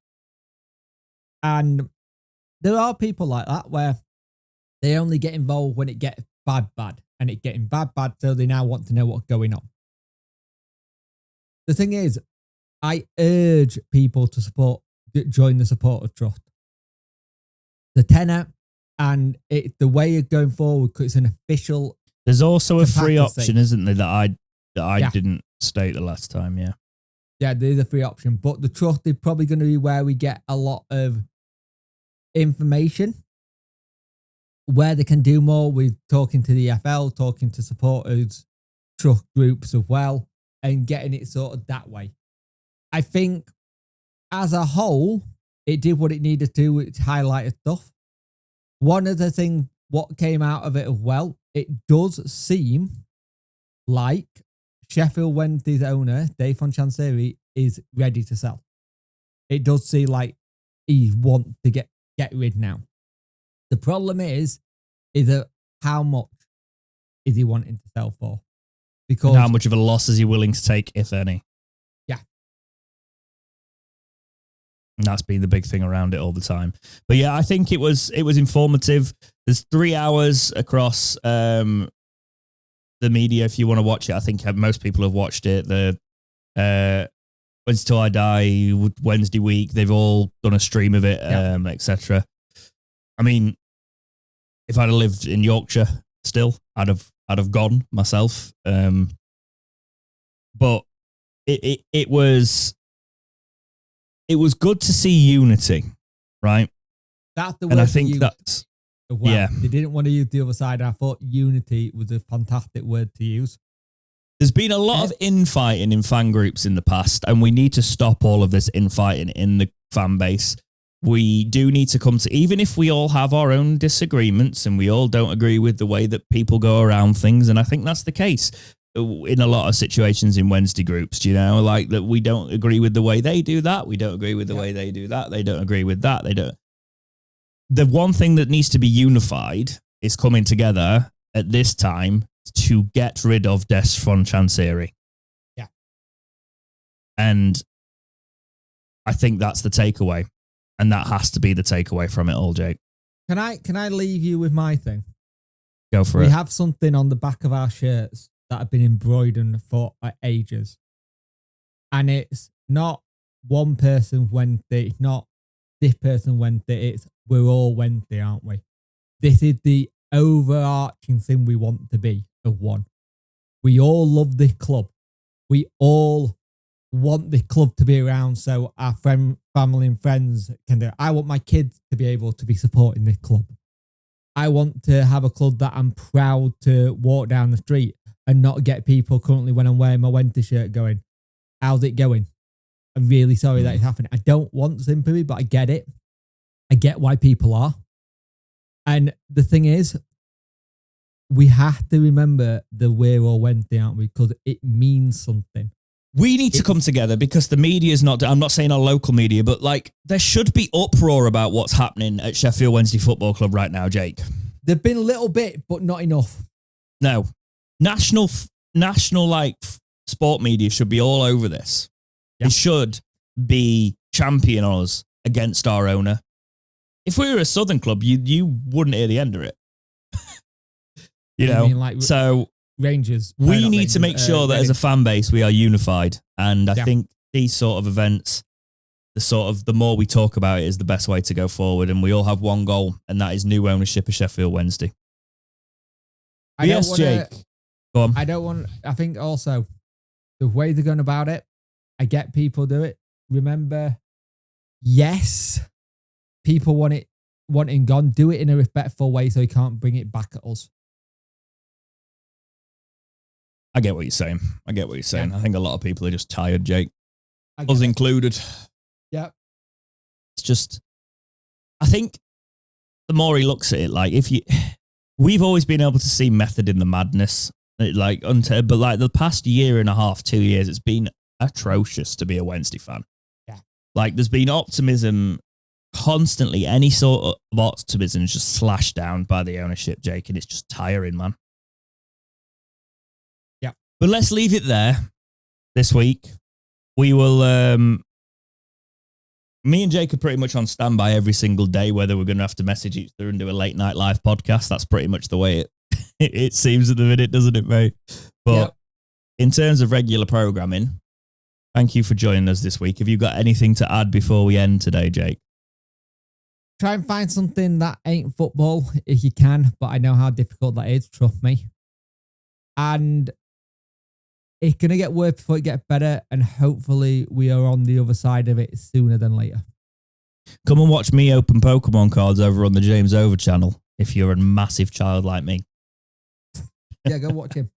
And there are people like that where they only get involved when it gets bad, and it's getting bad, so they now want to know what's going on. The thing is, I urge people to join the support of Trust. The tenor and the way of going forward, because it's an official. There's also a free option, isn't there, that I didn't state the last time, yeah. Yeah, there's a free option, but the Trust is probably going to be where we get a lot of information, where they can do more with talking to the FL, talking to supporters, Trust groups as well, and getting it sorted that way. I think as a whole, it did what it needed to, which highlighted stuff. One of the things, what came out of it as well, it does seem like Sheffield Wednesday's owner, Dave von Chansiri, is ready to sell. It does seem like he wants to get rid now. The problem is that how much is he wanting to sell for? Because and how much of a loss is he willing to take, if any? Yeah. And that's been the big thing around it all the time. But yeah, I think it was informative. There's 3 hours across the media if you want to watch it. I think most people have watched it. The Wednesday Till I Die, Wednesday Week, they've all done a stream of it, etc. I mean, if I'd have lived in Yorkshire still, I'd have gone myself. But it was good to see unity, right? That's the word. And I think that's They didn't want to use the other side. I thought unity was a fantastic word to use. There's been a lot of infighting in fan groups in the past, and we need to stop all of this infighting in the fan base. We do need to come to, even if we all have our own disagreements and we all don't agree with the way that people go around things, and I think that's the case in a lot of situations in Wednesday groups, like that we don't agree with the way they do that, we don't agree with the way they do that, they don't agree with that, they don't. The one thing that needs to be unified is coming together at this time to get rid of Des von Chansiri. Yeah. And I think that's the takeaway. And that has to be the takeaway from it all, Jake. Can I leave you with my thing? Go for it. We have something on the back of our shirts that have been embroidered for ages. And it's not one person Wednesday, it's not this person Wednesday, it's we're all Wednesday, aren't we? This is the overarching thing we want to be of one. We all love this club. We all want the club to be around so our family and friends can do it. I want my kids to be able to be supporting this club. I want to have a club that I'm proud to walk down the street and not get people currently when I'm wearing my Wednesday shirt going, how's it going? I'm really sorry that it's happening. I don't want sympathy, but I get it. I get why people are. And the thing is, we have to remember that we're all Wednesday, aren't we? Because it means something. We need to come together because the media is not, I'm not saying our local media, but like there should be uproar about what's happening at Sheffield Wednesday Football Club right now, Jake. There've been a little bit, but not enough. No. National like sport media should be all over this. Yeah. They should be championing us against our owner. If we were a Southern club, you wouldn't hear the end of it. you know, mean like so Rangers. we need to make sure that as a fan base we are unified, and I think these sort of events, the more we talk about it, is the best way to go forward. And we all have one goal, and that is new ownership of Sheffield Wednesday. Yes, Jake. Go on. I think also the way they're going about it, I get people do it. Remember, yes, people want it gone. Do it in a respectful way so he can't bring it back at us. I get what you're saying. Yeah. I think a lot of people are just tired, Jake. Us included. Yeah. It's just, I think the more he looks at it, like we've always been able to see method in the madness. But like the past year and a half, 2 years, it's been atrocious to be a Wednesday fan. Yeah. Like there's been optimism constantly. Any sort of optimism is just slashed down by the ownership, Jake, and it's just tiring, man. Yeah. But let's leave it there this week. We will, me and Jake are pretty much on standby every single day, whether we're going to have to message each other and do a late night live podcast. That's pretty much the way it seems at the minute, doesn't it, mate? But in terms of regular programming, thank you for joining us this week. Have you got anything to add before we end today, Jake? Try and find something that ain't football if you can, but I know how difficult that is, trust me. And it's going to get worse before it gets better, and hopefully we are on the other side of it sooner than later. Come and watch me open Pokemon cards over on the James Over channel if you're a massive child like me. Yeah, go watch him.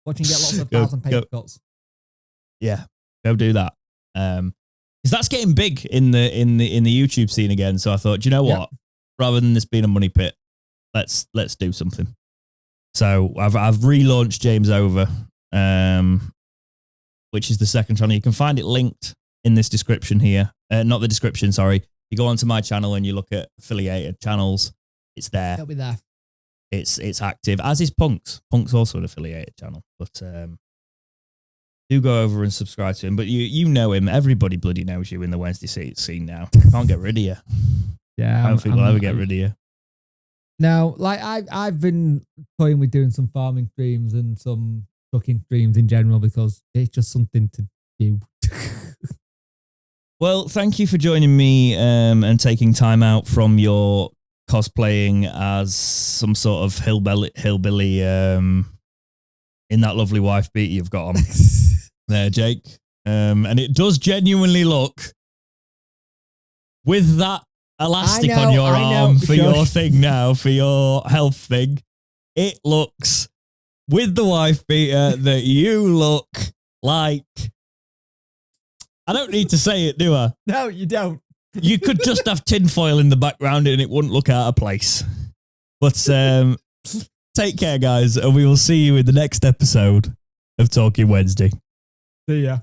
Watch him get lots of 1,000 paper cuts. Yeah, go do that. Because that's getting big in the YouTube scene again. So I thought, do you know what? Rather than this being a money pit, let's do something. So I've relaunched James Over, which is the second channel. You can find it linked in this description here. Not the description, sorry. You go onto my channel and you look at affiliated channels. It's there. It'll be there. It's active, as is Punk's. Punk's also an affiliated channel. But do go over and subscribe to him. But you know him. Everybody bloody knows you in the Wednesday scene now. Can't get rid of you. Yeah. I don't think we'll ever get rid of you. No, like I've been toying with doing some farming streams and some cooking streams in general because it's just something to do. Well, thank you for joining me and taking time out from your cosplaying as some sort of hillbilly in that lovely wife beater you've got on there, Jake. And it does genuinely look, with that elastic on your arm for your thing now, for your health thing, it looks, with the wife beater, that you look like, I don't need to say it, do I? No, you don't. You could just have tinfoil in the background and it wouldn't look out of place. But take care, guys, and we will see you in the next episode of Talking Wednesday. See ya.